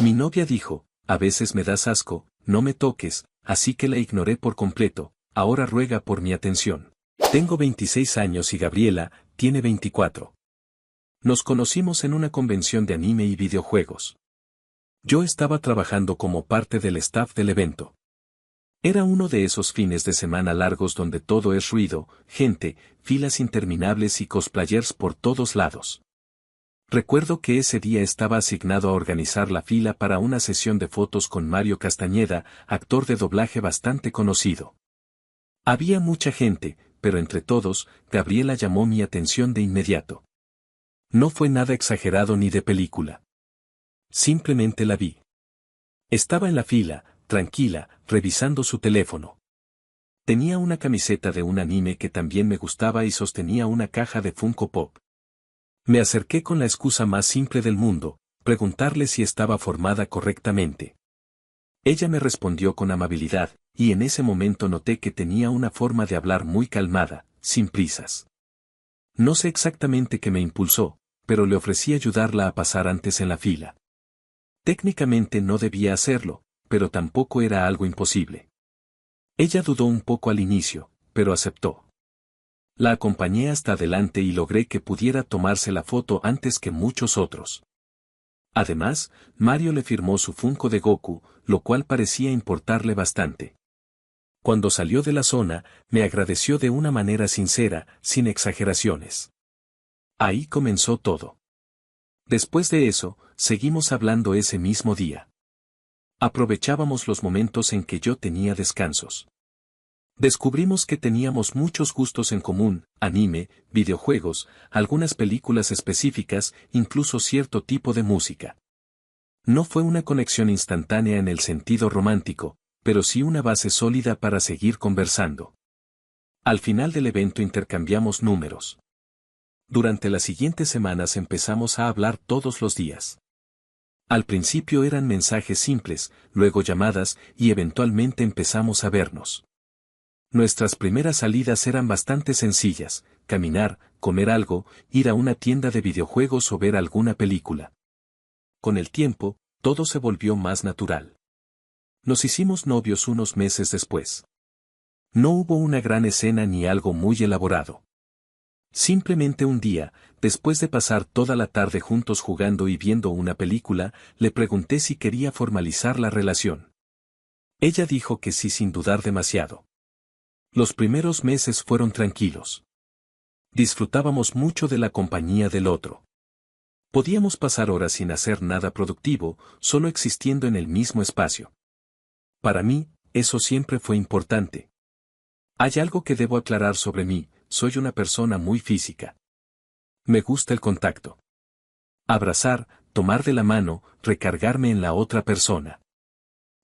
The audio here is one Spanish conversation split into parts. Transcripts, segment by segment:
Mi novia dijo, a veces me das asco, no me toques, así que la ignoré por completo, ahora ruega por mi atención. Tengo 26 años y Gabriela tiene 24. Nos conocimos en una convención de anime y videojuegos. Yo estaba trabajando como parte del staff del evento. Era uno de esos fines de semana largos donde todo es ruido, gente, filas interminables y cosplayers por todos lados. Recuerdo que ese día estaba asignado a organizar la fila para una sesión de fotos con Mario Castañeda, actor de doblaje bastante conocido. Había mucha gente, pero entre todos, Gabriela llamó mi atención de inmediato. No fue nada exagerado ni de película. Simplemente la vi. Estaba en la fila, tranquila, revisando su teléfono. Tenía una camiseta de un anime que también me gustaba y sostenía una caja de Funko Pop. Me acerqué con la excusa más simple del mundo, preguntarle si estaba formada correctamente. Ella me respondió con amabilidad, y en ese momento noté que tenía una forma de hablar muy calmada, sin prisas. No sé exactamente qué me impulsó, pero le ofrecí ayudarla a pasar antes en la fila. Técnicamente no debía hacerlo, pero tampoco era algo imposible. Ella dudó un poco al inicio, pero aceptó. La acompañé hasta adelante y logré que pudiera tomarse la foto antes que muchos otros. Además, Mario le firmó su Funko de Goku, lo cual parecía importarle bastante. Cuando salió de la zona, me agradeció de una manera sincera, sin exageraciones. Ahí comenzó todo. Después de eso, seguimos hablando ese mismo día. Aprovechábamos los momentos en que yo tenía descansos. Descubrimos que teníamos muchos gustos en común, anime, videojuegos, algunas películas específicas, incluso cierto tipo de música. No fue una conexión instantánea en el sentido romántico, pero sí una base sólida para seguir conversando. Al final del evento intercambiamos números. Durante las siguientes semanas empezamos a hablar todos los días. Al principio eran mensajes simples, luego llamadas y eventualmente empezamos a vernos. Nuestras primeras salidas eran bastante sencillas, caminar, comer algo, ir a una tienda de videojuegos o ver alguna película. Con el tiempo, todo se volvió más natural. Nos hicimos novios unos meses después. No hubo una gran escena ni algo muy elaborado. Simplemente un día, después de pasar toda la tarde juntos jugando y viendo una película, le pregunté si quería formalizar la relación. Ella dijo que sí sin dudar demasiado. Los primeros meses fueron tranquilos. Disfrutábamos mucho de la compañía del otro. Podíamos pasar horas sin hacer nada productivo, solo existiendo en el mismo espacio. Para mí, eso siempre fue importante. Hay algo que debo aclarar sobre mí, soy una persona muy física. Me gusta el contacto. Abrazar, tomar de la mano, recargarme en la otra persona.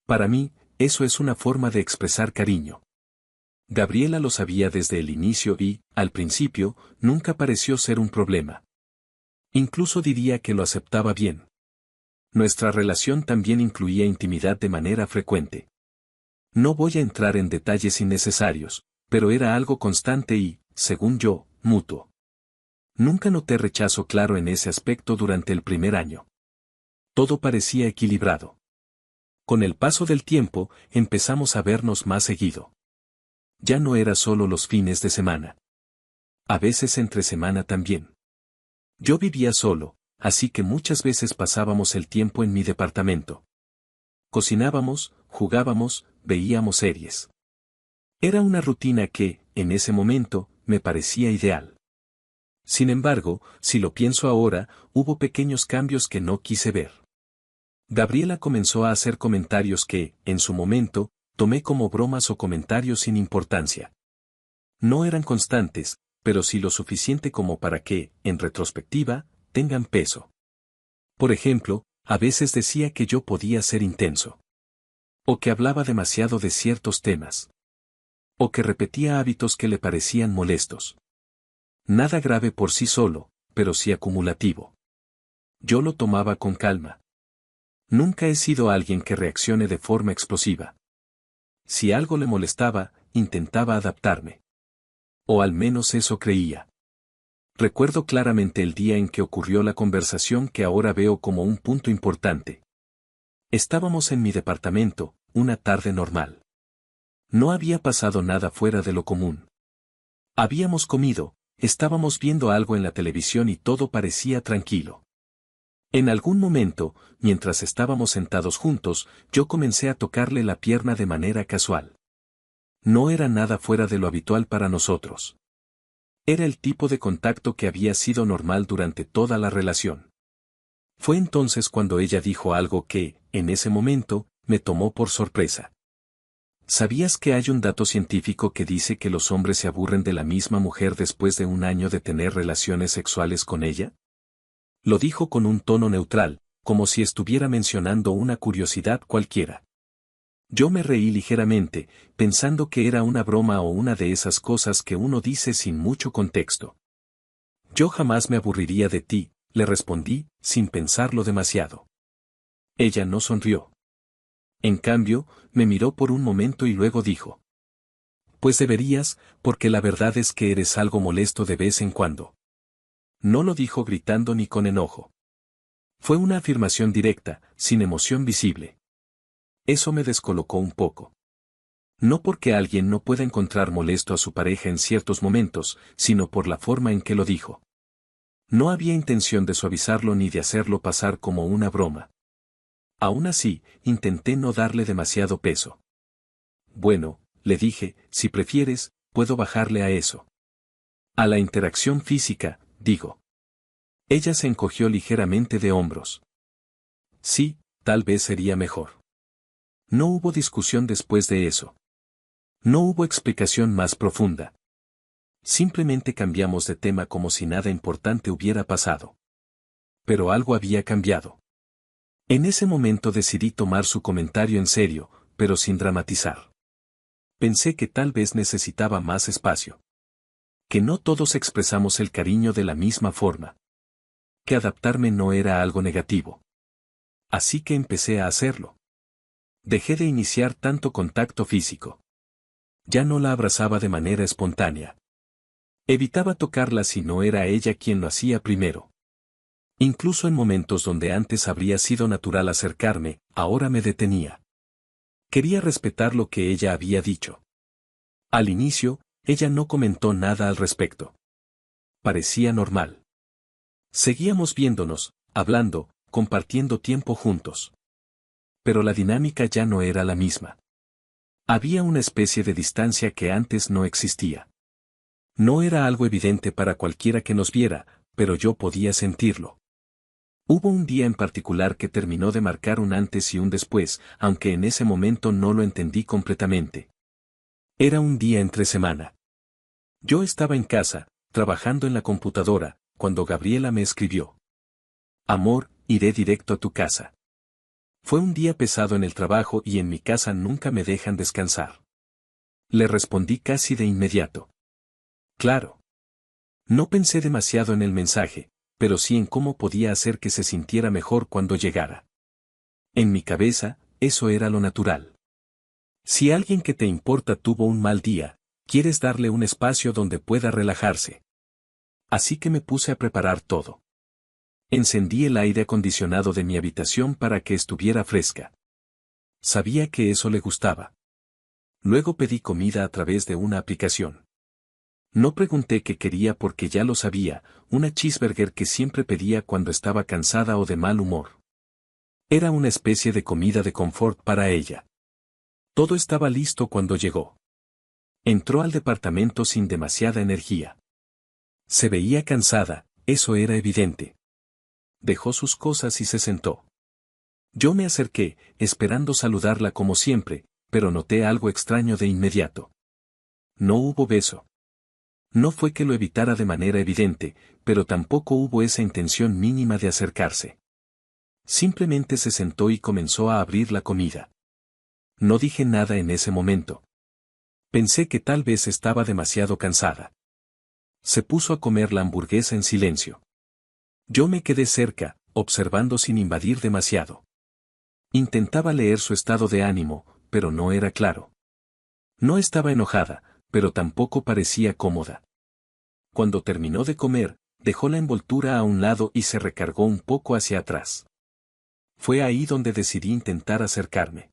Para mí, eso es una forma de expresar cariño. Gabriela lo sabía desde el inicio y, al principio, nunca pareció ser un problema. Incluso diría que lo aceptaba bien. Nuestra relación también incluía intimidad de manera frecuente. No voy a entrar en detalles innecesarios, pero era algo constante y, según yo, mutuo. Nunca noté rechazo claro en ese aspecto durante el primer año. Todo parecía equilibrado. Con el paso del tiempo, empezamos a vernos más seguido. Ya no era solo los fines de semana. A veces entre semana también. Yo vivía solo, así que muchas veces pasábamos el tiempo en mi departamento. Cocinábamos, jugábamos, veíamos series. Era una rutina que, en ese momento, me parecía ideal. Sin embargo, si lo pienso ahora, hubo pequeños cambios que no quise ver. Gabriela comenzó a hacer comentarios que, en su momento, tomé como bromas o comentarios sin importancia. No eran constantes, pero sí lo suficiente como para que, en retrospectiva, tengan peso. Por ejemplo, a veces decía que yo podía ser intenso. O que hablaba demasiado de ciertos temas. O que repetía hábitos que le parecían molestos. Nada grave por sí solo, pero sí acumulativo. Yo lo tomaba con calma. Nunca he sido alguien que reaccione de forma explosiva. Si algo le molestaba, intentaba adaptarme. O al menos eso creía. Recuerdo claramente el día en que ocurrió la conversación que ahora veo como un punto importante. Estábamos en mi departamento, una tarde normal. No había pasado nada fuera de lo común. Habíamos comido, estábamos viendo algo en la televisión y todo parecía tranquilo. En algún momento, mientras estábamos sentados juntos, yo comencé a tocarle la pierna de manera casual. No era nada fuera de lo habitual para nosotros. Era el tipo de contacto que había sido normal durante toda la relación. Fue entonces cuando ella dijo algo que, en ese momento, me tomó por sorpresa. ¿Sabías que hay un dato científico que dice que los hombres se aburren de la misma mujer después de un año de tener relaciones sexuales con ella? Lo dijo con un tono neutral, como si estuviera mencionando una curiosidad cualquiera. Yo me reí ligeramente, pensando que era una broma o una de esas cosas que uno dice sin mucho contexto. Yo jamás me aburriría de ti, le respondí, sin pensarlo demasiado. Ella no sonrió. En cambio, me miró por un momento y luego dijo: Pues deberías, porque la verdad es que eres algo molesto de vez en cuando. No lo dijo gritando ni con enojo. Fue una afirmación directa, sin emoción visible. Eso me descolocó un poco. No porque alguien no pueda encontrar molesto a su pareja en ciertos momentos, sino por la forma en que lo dijo. No había intención de suavizarlo ni de hacerlo pasar como una broma. Aún así, intenté no darle demasiado peso. Bueno, le dije, si prefieres, puedo bajarle a eso. A la interacción física, digo. Ella se encogió ligeramente de hombros. Sí, tal vez sería mejor. No hubo discusión después de eso. No hubo explicación más profunda. Simplemente cambiamos de tema como si nada importante hubiera pasado. Pero algo había cambiado. En ese momento decidí tomar su comentario en serio, pero sin dramatizar. Pensé que tal vez necesitaba más espacio. Que no todos expresamos el cariño de la misma forma. Que adaptarme no era algo negativo. Así que empecé a hacerlo. Dejé de iniciar tanto contacto físico. Ya no la abrazaba de manera espontánea. Evitaba tocarla si no era ella quien lo hacía primero. Incluso en momentos donde antes habría sido natural acercarme, ahora me detenía. Quería respetar lo que ella había dicho. Al inicio, ella no comentó nada al respecto. Parecía normal. Seguíamos viéndonos, hablando, compartiendo tiempo juntos. Pero la dinámica ya no era la misma. Había una especie de distancia que antes no existía. No era algo evidente para cualquiera que nos viera, pero yo podía sentirlo. Hubo un día en particular que terminó de marcar un antes y un después, aunque en ese momento no lo entendí completamente. Era un día entre semana. Yo estaba en casa, trabajando en la computadora, cuando Gabriela me escribió: Amor, iré directo a tu casa. Fue un día pesado en el trabajo y en mi casa nunca me dejan descansar. Le respondí casi de inmediato. Claro. No pensé demasiado en el mensaje, pero sí en cómo podía hacer que se sintiera mejor cuando llegara. En mi cabeza, eso era lo natural. Si alguien que te importa tuvo un mal día, quieres darle un espacio donde pueda relajarse. Así que me puse a preparar todo. Encendí el aire acondicionado de mi habitación para que estuviera fresca. Sabía que eso le gustaba. Luego pedí comida a través de una aplicación. No pregunté qué quería porque ya lo sabía, una cheeseburger que siempre pedía cuando estaba cansada o de mal humor. Era una especie de comida de confort para ella. Todo estaba listo cuando llegó. Entró al departamento sin demasiada energía. Se veía cansada, eso era evidente. Dejó sus cosas y se sentó. Yo me acerqué, esperando saludarla como siempre, pero noté algo extraño de inmediato. No hubo beso. No fue que lo evitara de manera evidente, pero tampoco hubo esa intención mínima de acercarse. Simplemente se sentó y comenzó a abrir la comida. No dije nada en ese momento. Pensé que tal vez estaba demasiado cansada. Se puso a comer la hamburguesa en silencio. Yo me quedé cerca, observando sin invadir demasiado. Intentaba leer su estado de ánimo, pero no era claro. No estaba enojada, pero tampoco parecía cómoda. Cuando terminó de comer, dejó la envoltura a un lado y se recargó un poco hacia atrás. Fue ahí donde decidí intentar acercarme.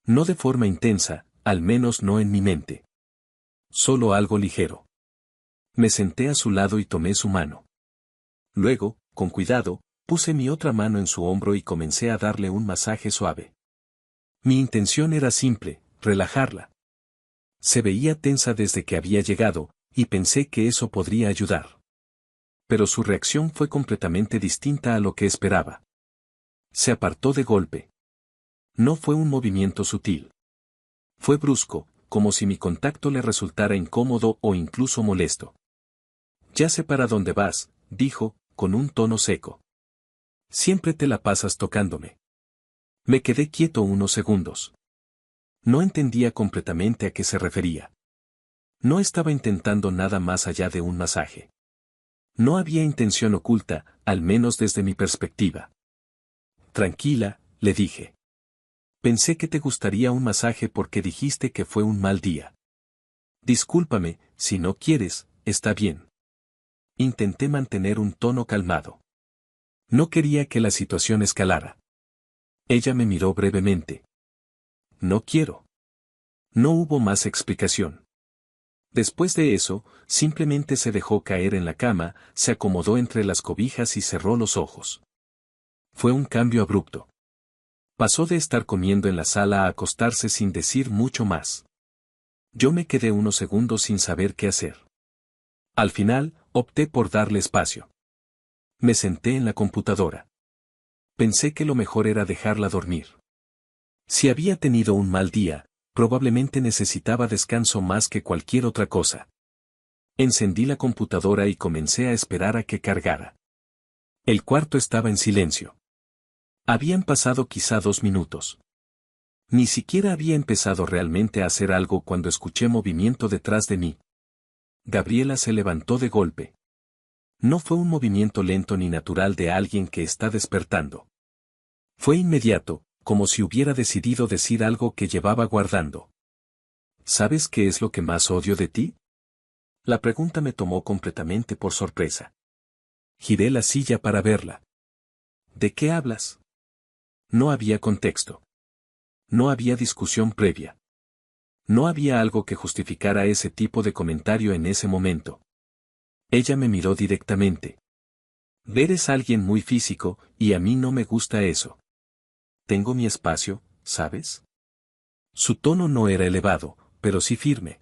No de forma intensa, al menos no en mi mente. Solo algo ligero. Me senté a su lado y tomé su mano. Luego, con cuidado, puse mi otra mano en su hombro y comencé a darle un masaje suave. Mi intención era simple, relajarla. Se veía tensa desde que había llegado, y pensé que eso podría ayudar. Pero su reacción fue completamente distinta a lo que esperaba. Se apartó de golpe. No fue un movimiento sutil. Fue brusco, como si mi contacto le resultara incómodo o incluso molesto. Ya sé para dónde vas, dijo, con un tono seco. Siempre te la pasas tocándome. Me quedé quieto unos segundos. No entendía completamente a qué se refería. No estaba intentando nada más allá de un masaje. No había intención oculta, al menos desde mi perspectiva. Tranquila, le dije. Pensé que te gustaría un masaje porque dijiste que fue un mal día. Discúlpame, si no quieres, está bien. Intenté mantener un tono calmado. No quería que la situación escalara. Ella me miró brevemente. No quiero. No hubo más explicación. Después de eso, simplemente se dejó caer en la cama, se acomodó entre las cobijas y cerró los ojos. Fue un cambio abrupto. Pasó de estar comiendo en la sala a acostarse sin decir mucho más. Yo me quedé unos segundos sin saber qué hacer. Al final, opté por darle espacio. Me senté en la computadora. Pensé que lo mejor era dejarla dormir. Si había tenido un mal día, probablemente necesitaba descanso más que cualquier otra cosa. Encendí la computadora y comencé a esperar a que cargara. El cuarto estaba en silencio. Habían pasado quizá 2 minutos. Ni siquiera había empezado realmente a hacer algo cuando escuché movimiento detrás de mí. Gabriela se levantó de golpe. No fue un movimiento lento ni natural de alguien que está despertando. Fue inmediato, como si hubiera decidido decir algo que llevaba guardando. ¿Sabes qué es lo que más odio de ti? La pregunta me tomó completamente por sorpresa. Giré la silla para verla. ¿De qué hablas? No había contexto. No había discusión previa. No había algo que justificara ese tipo de comentario en ese momento. Ella me miró directamente. Eres alguien muy físico, y a mí no me gusta eso. Tengo mi espacio, ¿sabes? Su tono no era elevado, pero sí firme.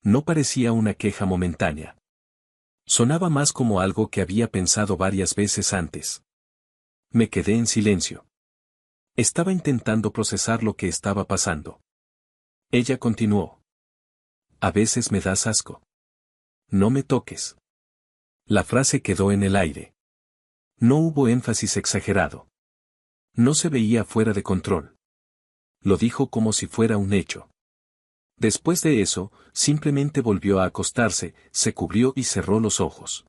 No parecía una queja momentánea. Sonaba más como algo que había pensado varias veces antes. Me quedé en silencio. Estaba intentando procesar lo que estaba pasando. Ella continuó. A veces me das asco. No me toques. La frase quedó en el aire. No hubo énfasis exagerado. No se veía fuera de control. Lo dijo como si fuera un hecho. Después de eso, simplemente volvió a acostarse, se cubrió y cerró los ojos.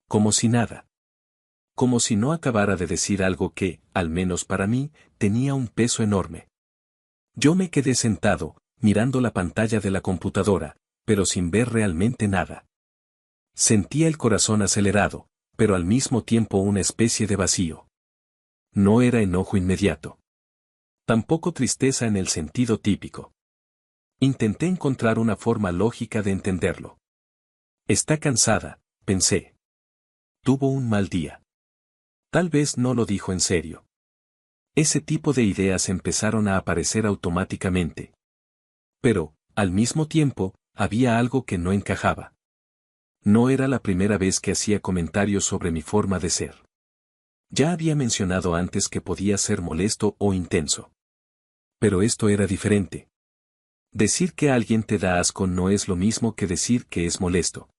Como si nada. Como si no acabara de decir algo que, al menos para mí, tenía un peso enorme. Yo me quedé sentado, mirando la pantalla de la computadora, pero sin ver realmente nada. Sentía el corazón acelerado, pero al mismo tiempo una especie de vacío. No era enojo inmediato. Tampoco tristeza en el sentido típico. Intenté encontrar una forma lógica de entenderlo. Está cansada, pensé. Tuvo un mal día. Tal vez no lo dijo en serio. Ese tipo de ideas empezaron a aparecer automáticamente. Pero, al mismo tiempo, había algo que no encajaba. No era la primera vez que hacía comentarios sobre mi forma de ser. Ya había mencionado antes que podía ser molesto o intenso. Pero esto era diferente. Decir que alguien te da asco no es lo mismo que decir que es molesto.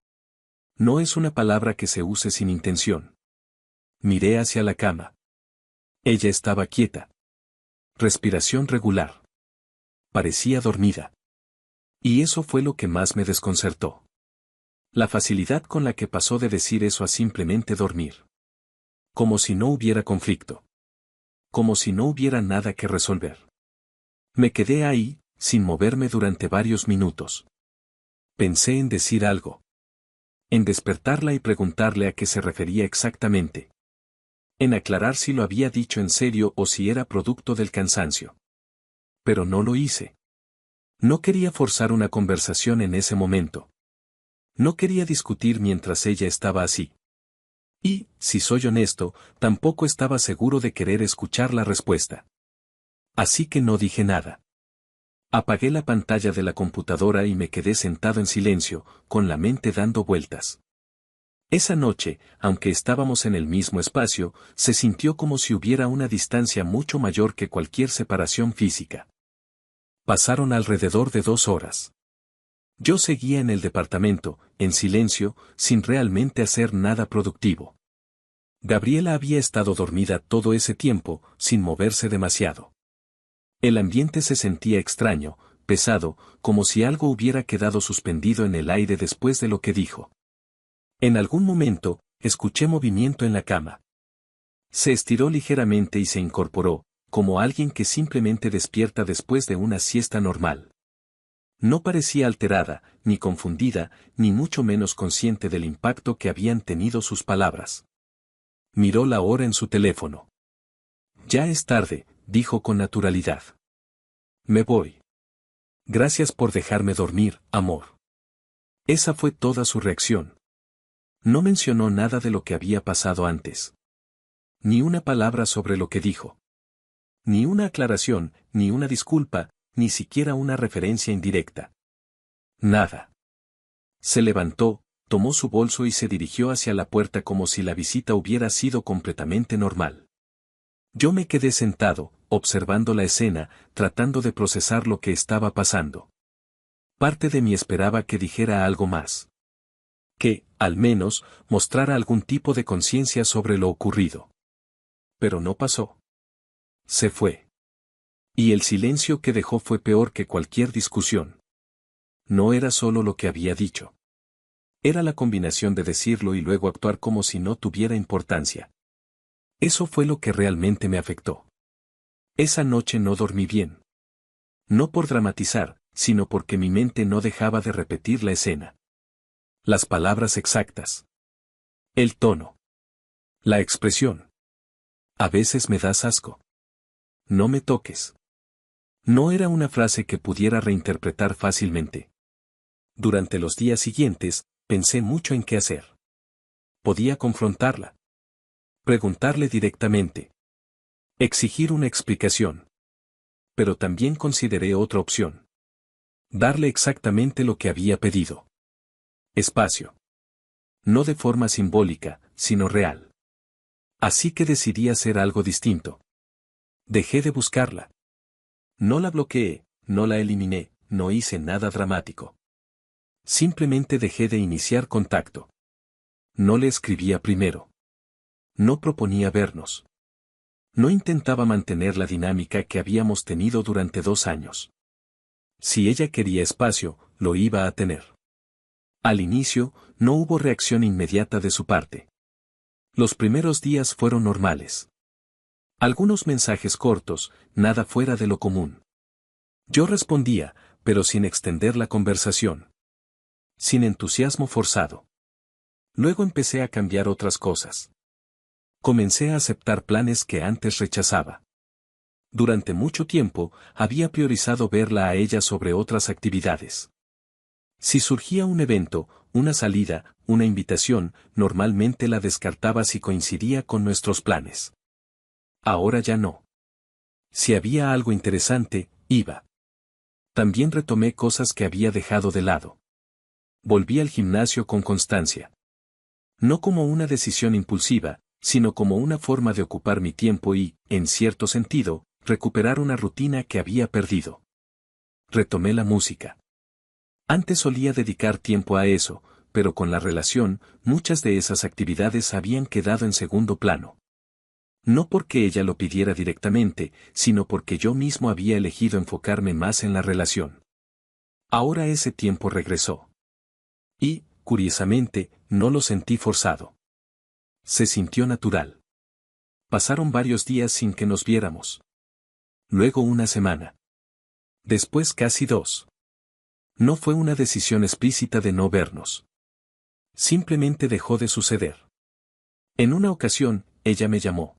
No es una palabra que se use sin intención. Miré hacia la cama. Ella estaba quieta. Respiración regular. Parecía dormida. Y eso fue lo que más me desconcertó. La facilidad con la que pasó de decir eso a simplemente dormir. Como si no hubiera conflicto. Como si no hubiera nada que resolver. Me quedé ahí, sin moverme durante varios minutos. Pensé en decir algo. En despertarla y preguntarle a qué se refería exactamente. en aclarar si lo había dicho en serio o si era producto del cansancio. Pero no lo hice. No quería forzar una conversación en ese momento. No quería discutir mientras ella estaba así. Y, si soy honesto, tampoco estaba seguro de querer escuchar la respuesta. Así que no dije nada. Apagué la pantalla de la computadora y me quedé sentado en silencio, con la mente dando vueltas. Esa noche, aunque estábamos en el mismo espacio, se sintió como si hubiera una distancia mucho mayor que cualquier separación física. Pasaron alrededor de 2 horas. Yo seguía en el departamento, en silencio, sin realmente hacer nada productivo. Gabriela había estado dormida todo ese tiempo, sin moverse demasiado. El ambiente se sentía extraño, pesado, como si algo hubiera quedado suspendido en el aire después de lo que dijo. En algún momento, escuché movimiento en la cama. Se estiró ligeramente y se incorporó, como alguien que simplemente despierta después de una siesta normal. No parecía alterada, ni confundida, ni mucho menos consciente del impacto que habían tenido sus palabras. Miró la hora en su teléfono. Ya es tarde, dijo con naturalidad. Me voy. Gracias por dejarme dormir, amor. Esa fue toda su reacción. No mencionó nada de lo que había pasado antes. Ni una palabra sobre lo que dijo. Ni una aclaración, ni una disculpa, ni siquiera una referencia indirecta. Nada. Se levantó, tomó su bolso y se dirigió hacia la puerta como si la visita hubiera sido completamente normal. Yo me quedé sentado, observando la escena, tratando de procesar lo que estaba pasando. Parte de mí esperaba que dijera algo más. Que, al menos, mostrara algún tipo de conciencia sobre lo ocurrido. Pero no pasó. Se fue. Y el silencio que dejó fue peor que cualquier discusión. No era solo lo que había dicho. Era la combinación de decirlo y luego actuar como si no tuviera importancia. Eso fue lo que realmente me afectó. Esa noche no dormí bien. No por dramatizar, sino porque mi mente no dejaba de repetir la escena. Las palabras exactas. El tono. La expresión. A veces me das asco. No me toques. No era una frase que pudiera reinterpretar fácilmente. Durante los días siguientes, pensé mucho en qué hacer. Podía confrontarla. Preguntarle directamente. Exigir una explicación. Pero también consideré otra opción. Darle exactamente lo que había pedido. Espacio. No de forma simbólica, sino real. Así que decidí hacer algo distinto. Dejé de buscarla. No la bloqueé, no la eliminé, no hice nada dramático. Simplemente dejé de iniciar contacto. No le escribía primero. No proponía vernos. No intentaba mantener la dinámica que habíamos tenido durante 2 años. Si ella quería espacio, lo iba a tener. Al inicio, no hubo reacción inmediata de su parte. Los primeros días fueron normales. Algunos mensajes cortos, nada fuera de lo común. Yo respondía, pero sin extender la conversación. Sin entusiasmo forzado. Luego empecé a cambiar otras cosas. Comencé a aceptar planes que antes rechazaba. Durante mucho tiempo, había priorizado verla a ella sobre otras actividades. Si surgía un evento, una salida, una invitación, normalmente la descartaba si coincidía con nuestros planes. Ahora ya no. Si había algo interesante, iba. También retomé cosas que había dejado de lado. Volví al gimnasio con constancia. No como una decisión impulsiva, sino como una forma de ocupar mi tiempo y, en cierto sentido, recuperar una rutina que había perdido. Retomé la música. Antes solía dedicar tiempo a eso, pero con la relación, muchas de esas actividades habían quedado en segundo plano. No porque ella lo pidiera directamente, sino porque yo mismo había elegido enfocarme más en la relación. Ahora ese tiempo regresó. Y, curiosamente, no lo sentí forzado. Se sintió natural. Pasaron varios días sin que nos viéramos. Luego una semana. Después casi 2. No fue una decisión explícita de no vernos. Simplemente dejó de suceder. En una ocasión, ella me llamó.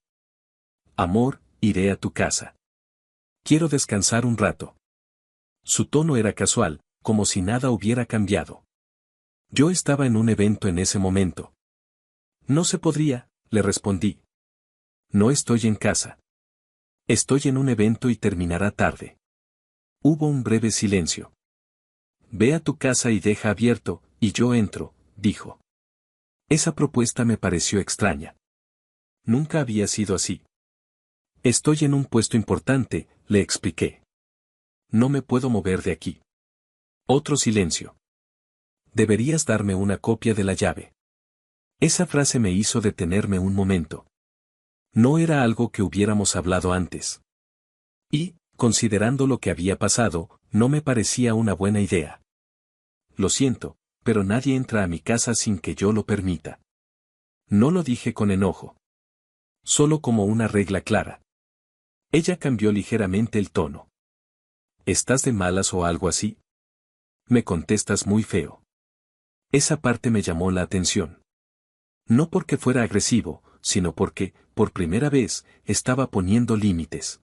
Amor, iré a tu casa. Quiero descansar un rato. Su tono era casual, como si nada hubiera cambiado. Yo estaba en un evento en ese momento. No se podría, le respondí. No estoy en casa. Estoy en un evento y terminará tarde. Hubo un breve silencio. Ve a tu casa y deja abierto, y yo entro, dijo. Esa propuesta me pareció extraña. Nunca había sido así. Estoy en un puesto importante, le expliqué. No me puedo mover de aquí. Otro silencio. Deberías darme una copia de la llave. Esa frase me hizo detenerme un momento. No era algo que hubiéramos hablado antes. Y, considerando lo que había pasado, no me parecía una buena idea. Lo siento, pero nadie entra a mi casa sin que yo lo permita. No lo dije con enojo. Solo como una regla clara. Ella cambió ligeramente el tono. ¿Estás de malas o algo así? Me contestas muy feo. Esa parte me llamó la atención. No porque fuera agresivo, sino porque, por primera vez, estaba poniendo límites.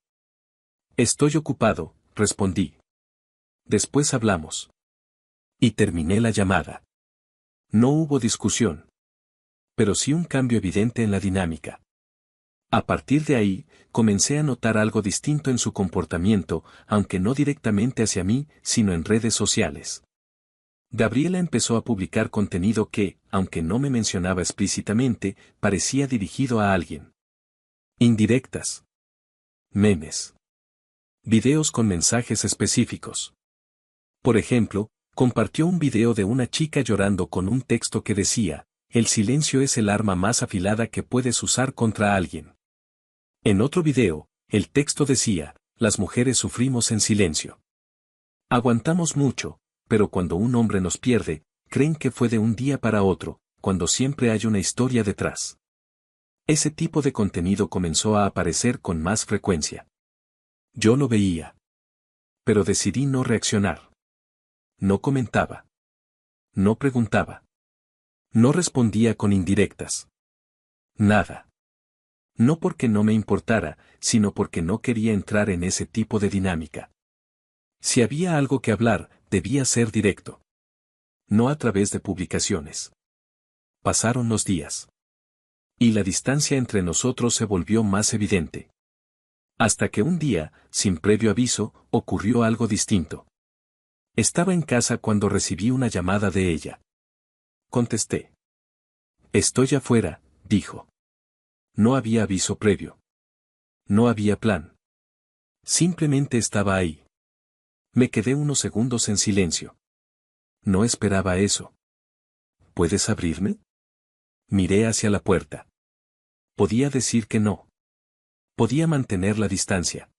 Estoy ocupado, respondí. Después hablamos. Y terminé la llamada. No hubo discusión. Pero sí un cambio evidente en la dinámica. A partir de ahí, comencé a notar algo distinto en su comportamiento, aunque no directamente hacia mí, sino en redes sociales. Gabriela empezó a publicar contenido que, aunque no me mencionaba explícitamente, parecía dirigido a alguien. Indirectas. Memes. Videos con mensajes específicos. Por ejemplo, compartió un video de una chica llorando con un texto que decía, el silencio es el arma más afilada que puedes usar contra alguien. En otro video, el texto decía, las mujeres sufrimos en silencio. Aguantamos mucho, pero cuando un hombre nos pierde, creen que fue de un día para otro, cuando siempre hay una historia detrás. Ese tipo de contenido comenzó a aparecer con más frecuencia. Yo lo veía. Pero decidí no reaccionar. No comentaba. No preguntaba. No respondía con indirectas. Nada. No porque no me importara, sino porque no quería entrar en ese tipo de dinámica. Si había algo que hablar, debía ser directo. No a través de publicaciones. Pasaron los días. Y la distancia entre nosotros se volvió más evidente. Hasta que un día, sin previo aviso, ocurrió algo distinto. Estaba en casa cuando recibí una llamada de ella. Contesté. Estoy afuera, dijo. No había aviso previo. No había plan. Simplemente estaba ahí. Me quedé unos segundos en silencio. No esperaba eso. ¿Puedes abrirme? Miré hacia la puerta. Podía decir que no. Podía mantener la distancia.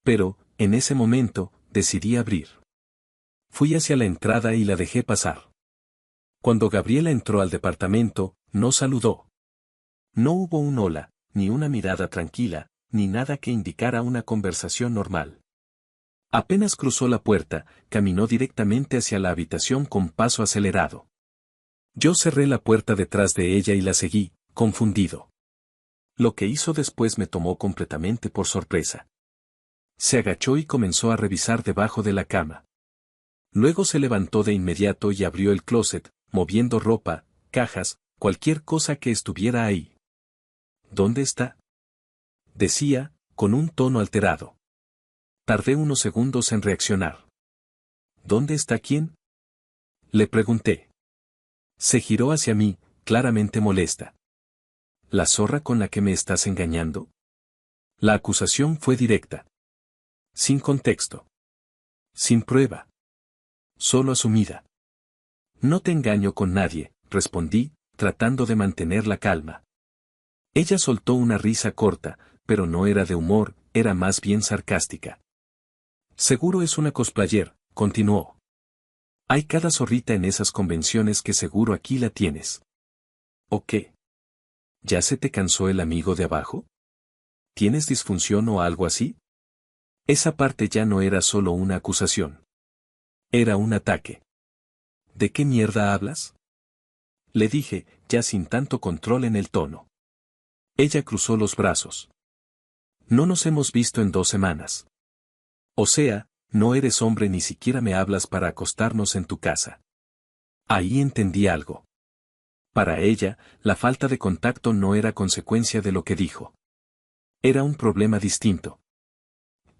Pero, en ese momento, decidí abrir. Fui hacia la entrada y la dejé pasar. Cuando Gabriela entró al departamento, no saludó. No hubo un hola, ni una mirada tranquila, ni nada que indicara una conversación normal. Apenas cruzó la puerta, caminó directamente hacia la habitación con paso acelerado. Yo cerré la puerta detrás de ella y la seguí, confundido. Lo que hizo después me tomó completamente por sorpresa. Se agachó y comenzó a revisar debajo de la cama. Luego se levantó de inmediato y abrió el closet, moviendo ropa, cajas, cualquier cosa que estuviera ahí. ¿Dónde está? Decía, con un tono alterado. Tardé unos segundos en reaccionar. ¿Dónde está quién? Le pregunté. Se giró hacia mí, claramente molesta. ¿La zorra con la que me estás engañando? La acusación fue directa. Sin contexto. Sin prueba. Solo asumida. No te engaño con nadie, respondí, tratando de mantener la calma. Ella soltó una risa corta, pero no era de humor, era más bien sarcástica. Seguro es una cosplayer, continuó. Hay cada zorrita en esas convenciones que seguro aquí la tienes. ¿O qué? ¿Ya se te cansó el amigo de abajo? ¿Tienes disfunción o algo así? Esa parte ya no era solo una acusación. Era un ataque. ¿De qué mierda hablas? Le dije, ya sin tanto control en el tono. Ella cruzó los brazos. No nos hemos visto en 2 semanas. O sea, no eres hombre ni siquiera me hablas para acostarnos en tu casa. Ahí entendí algo. Para ella, la falta de contacto no era consecuencia de lo que dijo. Era un problema distinto.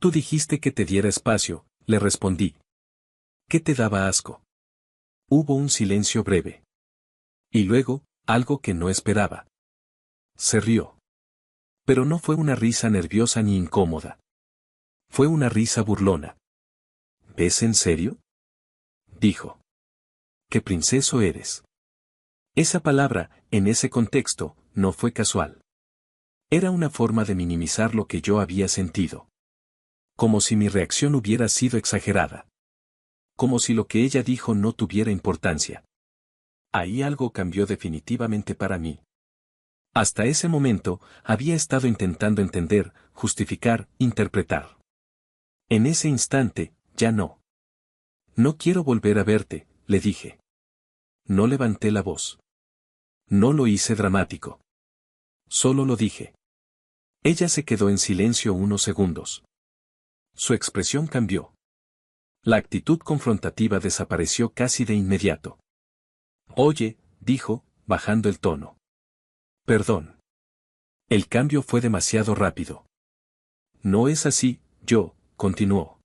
Tú dijiste que te diera espacio, le respondí. ¿Qué te daba asco? Hubo un silencio breve. Y luego, algo que no esperaba. Se rió. Pero no fue una risa nerviosa ni incómoda. Fue una risa burlona. ¿Ves en serio? Dijo. ¿Qué princeso eres? Esa palabra, en ese contexto, no fue casual. Era una forma de minimizar lo que yo había sentido. Como si mi reacción hubiera sido exagerada. Como si lo que ella dijo no tuviera importancia. Ahí algo cambió definitivamente para mí. Hasta ese momento, había estado intentando entender, justificar, interpretar. En ese instante, ya no. No quiero volver a verte, le dije. No levanté la voz. No lo hice dramático. Solo lo dije. Ella se quedó en silencio unos segundos. Su expresión cambió. La actitud confrontativa desapareció casi de inmediato. Oye, dijo, bajando el tono. Perdón. El cambio fue demasiado rápido. No es así, continuó.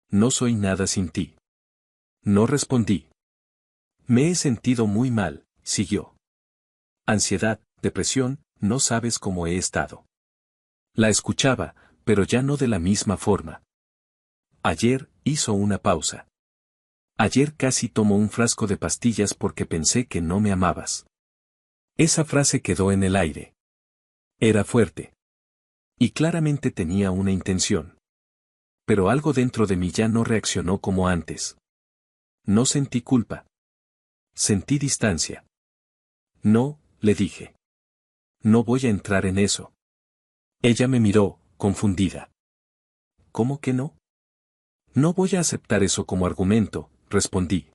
No soy nada sin ti. No respondí. Me he sentido muy mal, siguió. Ansiedad, depresión, no sabes cómo he estado. La escuchaba, pero ya no de la misma forma. Ayer, hizo una pausa. Ayer casi tomó un frasco de pastillas porque pensé que no me amabas. Esa frase quedó en el aire. Era fuerte. Y claramente tenía una intención. Pero algo dentro de mí ya no reaccionó como antes. No sentí culpa. Sentí distancia. No, le dije. No voy a entrar en eso. Ella me miró, confundida. ¿Cómo que no? No voy a aceptar eso como argumento, respondí.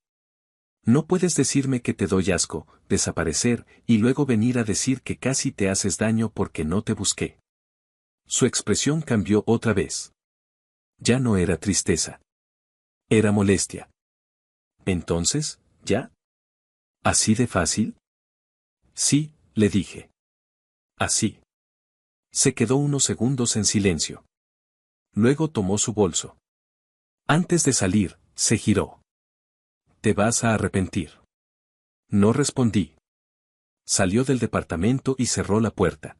No puedes decirme que te doy asco, desaparecer, y luego venir a decir que casi te haces daño porque no te busqué. Su expresión cambió otra vez. Ya no era tristeza. Era molestia. Entonces, ¿ya? ¿Así de fácil? Sí, le dije. Así. Se quedó unos segundos en silencio. Luego tomó su bolso. Antes de salir, se giró. Te vas a arrepentir. No respondí. Salió del departamento y cerró la puerta.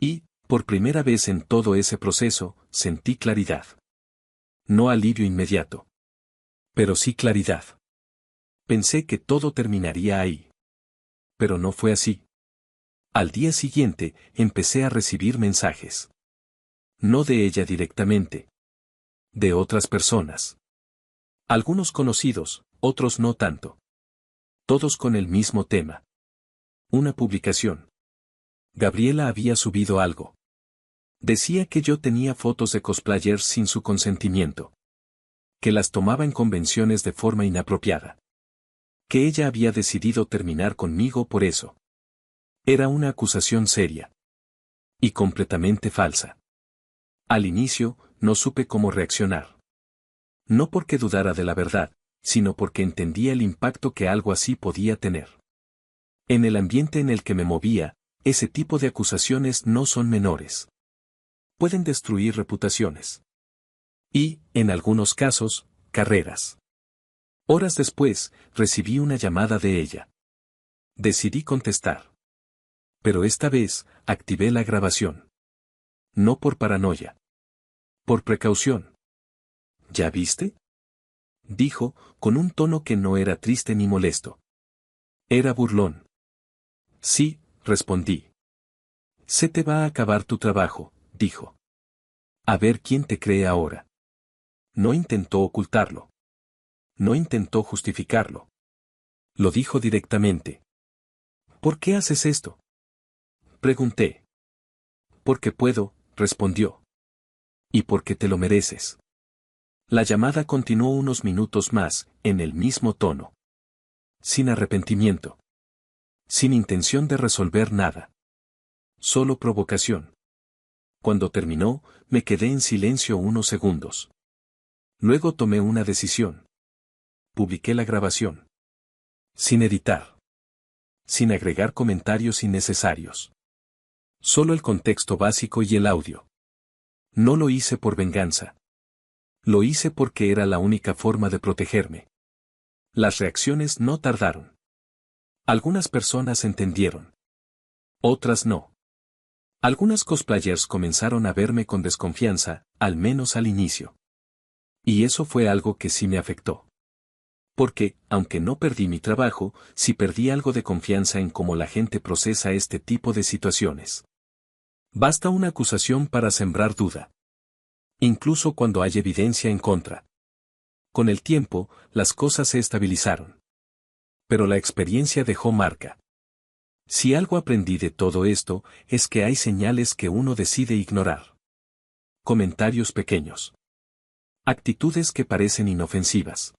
Y, por primera vez en todo ese proceso, sentí claridad. No alivio inmediato. Pero sí claridad. Pensé que todo terminaría ahí. Pero no fue así. Al día siguiente, empecé a recibir mensajes. No de ella directamente. De otras personas. Algunos conocidos, otros no tanto. Todos con el mismo tema. Una publicación. Gabriela había subido algo. Decía que yo tenía fotos de cosplayers sin su consentimiento. Que las tomaba en convenciones de forma inapropiada. Que ella había decidido terminar conmigo por eso. Era una acusación seria. Y completamente falsa. Al inicio, no supe cómo reaccionar. No porque dudara de la verdad, sino porque entendía el impacto que algo así podía tener. En el ambiente en el que me movía, ese tipo de acusaciones no son menores. Pueden destruir reputaciones. Y, en algunos casos, carreras. Horas después, recibí una llamada de ella. Decidí contestar. Pero esta vez, activé la grabación. No por paranoia. Por precaución. ¿Ya viste? Dijo, con un tono que no era triste ni molesto. Era burlón. Sí, respondí. Se te va a acabar tu trabajo, dijo. A ver quién te cree ahora. No intentó ocultarlo. No intentó justificarlo. Lo dijo directamente. ¿Por qué haces esto? Pregunté. Porque puedo, respondió. Y porque te lo mereces. La llamada continuó unos minutos más, en el mismo tono. Sin arrepentimiento. Sin intención de resolver nada. Solo provocación. Cuando terminó, me quedé en silencio unos segundos. Luego tomé una decisión. Publiqué la grabación. Sin editar. Sin agregar comentarios innecesarios. Solo el contexto básico y el audio. No lo hice por venganza. Lo hice porque era la única forma de protegerme. Las reacciones no tardaron. Algunas personas entendieron. Otras no. Algunas cosplayers comenzaron a verme con desconfianza, al menos al inicio. Y eso fue algo que sí me afectó. Porque, aunque no perdí mi trabajo, sí perdí algo de confianza en cómo la gente procesa este tipo de situaciones. Basta una acusación para sembrar duda. Incluso cuando hay evidencia en contra. Con el tiempo, las cosas se estabilizaron. Pero la experiencia dejó marca. Si algo aprendí de todo esto, es que hay señales que uno decide ignorar. Comentarios pequeños. Actitudes que parecen inofensivas.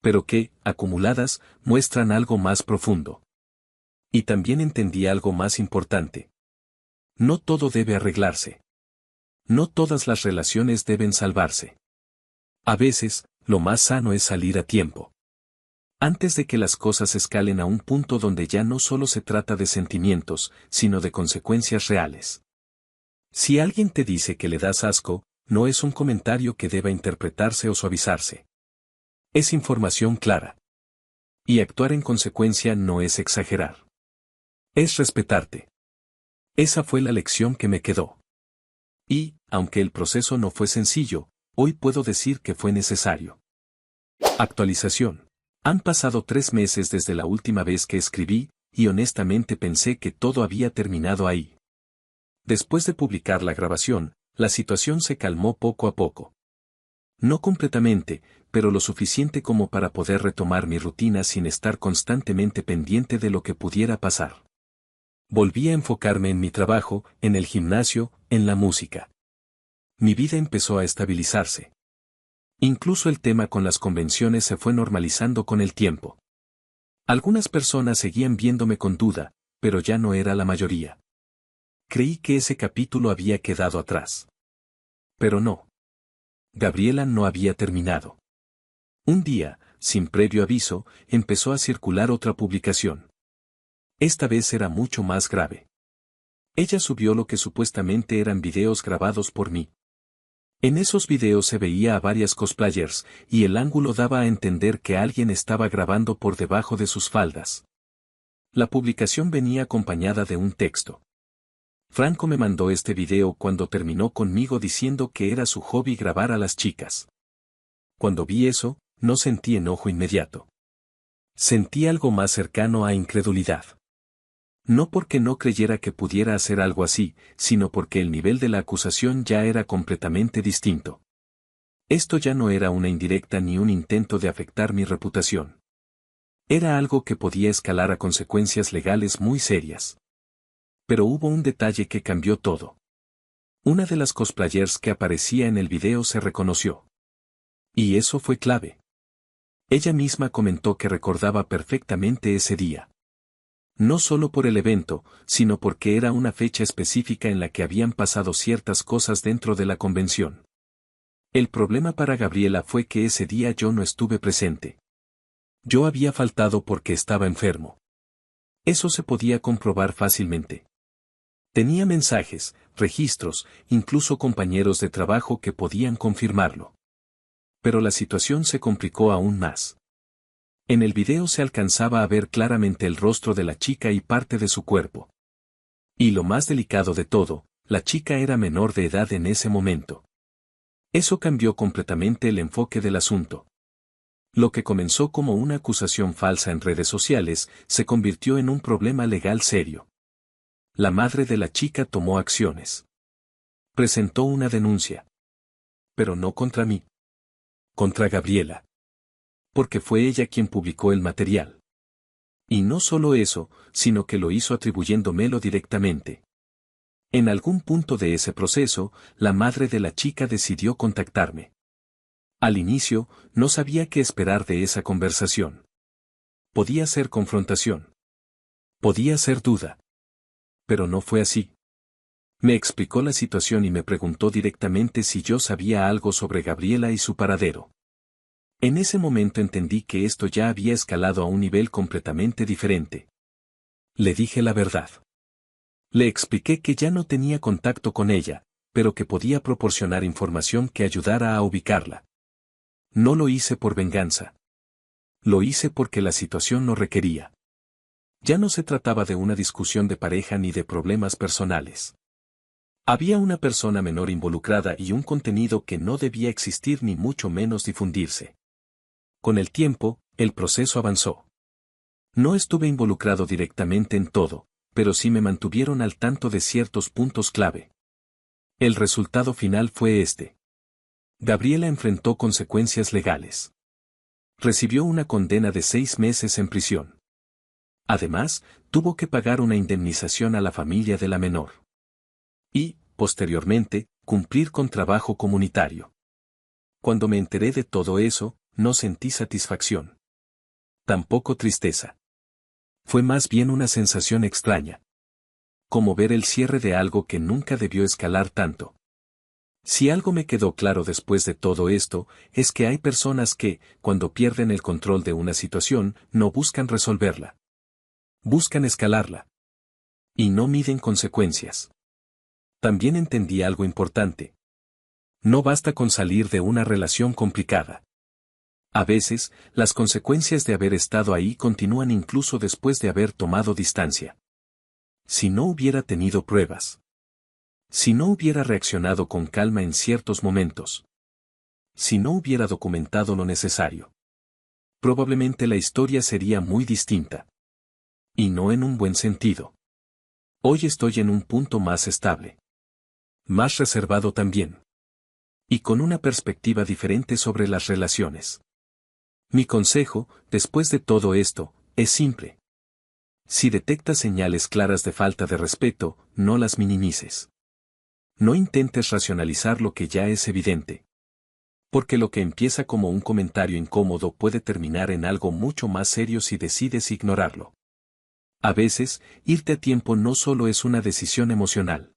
Pero que, acumuladas, muestran algo más profundo. Y también entendí algo más importante. No todo debe arreglarse. No todas las relaciones deben salvarse. A veces, lo más sano es salir a tiempo. Antes de que las cosas escalen a un punto donde ya no solo se trata de sentimientos, sino de consecuencias reales. Si alguien te dice que le das asco, no es un comentario que deba interpretarse o suavizarse. Es información clara. Y actuar en consecuencia no es exagerar. Es respetarte. Esa fue la lección que me quedó. Y, aunque el proceso no fue sencillo, hoy puedo decir que fue necesario. Actualización. Han pasado 3 meses desde la última vez que escribí, y honestamente pensé que todo había terminado ahí. Después de publicar la grabación, la situación se calmó poco a poco. No completamente, pero lo suficiente como para poder retomar mi rutina sin estar constantemente pendiente de lo que pudiera pasar. Volví a enfocarme en mi trabajo, en el gimnasio, en la música. Mi vida empezó a estabilizarse. Incluso el tema con las convenciones se fue normalizando con el tiempo. Algunas personas seguían viéndome con duda, pero ya no era la mayoría. Creí que ese capítulo había quedado atrás. Pero no. Gabriela no había terminado. Un día, sin previo aviso, empezó a circular otra publicación. Esta vez era mucho más grave. Ella subió lo que supuestamente eran videos grabados por mí. En esos videos se veía a varias cosplayers, y el ángulo daba a entender que alguien estaba grabando por debajo de sus faldas. La publicación venía acompañada de un texto. Franco me mandó este video cuando terminó conmigo diciendo que era su hobby grabar a las chicas. Cuando vi eso, no sentí enojo inmediato. Sentí algo más cercano a incredulidad. No porque no creyera que pudiera hacer algo así, sino porque el nivel de la acusación ya era completamente distinto. Esto ya no era una indirecta ni un intento de afectar mi reputación. Era algo que podía escalar a consecuencias legales muy serias. Pero hubo un detalle que cambió todo. Una de las cosplayers que aparecía en el video se reconoció. Y eso fue clave. Ella misma comentó que recordaba perfectamente ese día. No solo por el evento, sino porque era una fecha específica en la que habían pasado ciertas cosas dentro de la convención. El problema para Gabriela fue que ese día yo no estuve presente. Yo había faltado porque estaba enfermo. Eso se podía comprobar fácilmente. Tenía mensajes, registros, incluso compañeros de trabajo que podían confirmarlo. Pero la situación se complicó aún más. En el video se alcanzaba a ver claramente el rostro de la chica y parte de su cuerpo. Y lo más delicado de todo, la chica era menor de edad en ese momento. Eso cambió completamente el enfoque del asunto. Lo que comenzó como una acusación falsa en redes sociales, se convirtió en un problema legal serio. La madre de la chica tomó acciones. Presentó una denuncia. Pero no contra mí. Contra Gabriela. Porque fue ella quien publicó el material. Y no solo eso, sino que lo hizo atribuyéndomelo directamente. En algún punto de ese proceso, la madre de la chica decidió contactarme. Al inicio, no sabía qué esperar de esa conversación. Podía ser confrontación. Podía ser duda. pero no fue así. Me explicó la situación y me preguntó directamente si yo sabía algo sobre Gabriela y su paradero. En ese momento entendí que esto ya había escalado a un nivel completamente diferente. Le dije la verdad. Le expliqué que ya no tenía contacto con ella, pero que podía proporcionar información que ayudara a ubicarla. No lo hice por venganza. Lo hice porque la situación lo requería. Ya no se trataba de una discusión de pareja ni de problemas personales. Había una persona menor involucrada y un contenido que no debía existir ni mucho menos difundirse. Con el tiempo, el proceso avanzó. No estuve involucrado directamente en todo, pero sí me mantuvieron al tanto de ciertos puntos clave. El resultado final fue este. Gabriela enfrentó consecuencias legales. Recibió una condena de 6 meses en prisión. Además, tuvo que pagar una indemnización a la familia de la menor. Y, posteriormente, cumplir con trabajo comunitario. Cuando me enteré de todo eso, no sentí satisfacción. Tampoco tristeza. Fue más bien una sensación extraña. Como ver el cierre de algo que nunca debió escalar tanto. Si algo me quedó claro después de todo esto, es que hay personas que, cuando pierden el control de una situación, no buscan resolverla. Buscan escalarla. Y no miden consecuencias. También entendí algo importante. No basta con salir de una relación complicada. A veces, las consecuencias de haber estado ahí continúan incluso después de haber tomado distancia. Si no hubiera tenido pruebas. Si no hubiera reaccionado con calma en ciertos momentos. Si no hubiera documentado lo necesario. Probablemente la historia sería muy distinta. Y no en un buen sentido. Hoy estoy en un punto más estable. Más reservado también. Y con una perspectiva diferente sobre las relaciones. Mi consejo, después de todo esto, es simple. Si detectas señales claras de falta de respeto, no las minimices. No intentes racionalizar lo que ya es evidente. Porque lo que empieza como un comentario incómodo puede terminar en algo mucho más serio si decides ignorarlo. A veces, irte a tiempo no solo es una decisión emocional.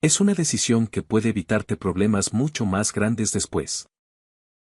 Es una decisión que puede evitarte problemas mucho más grandes después.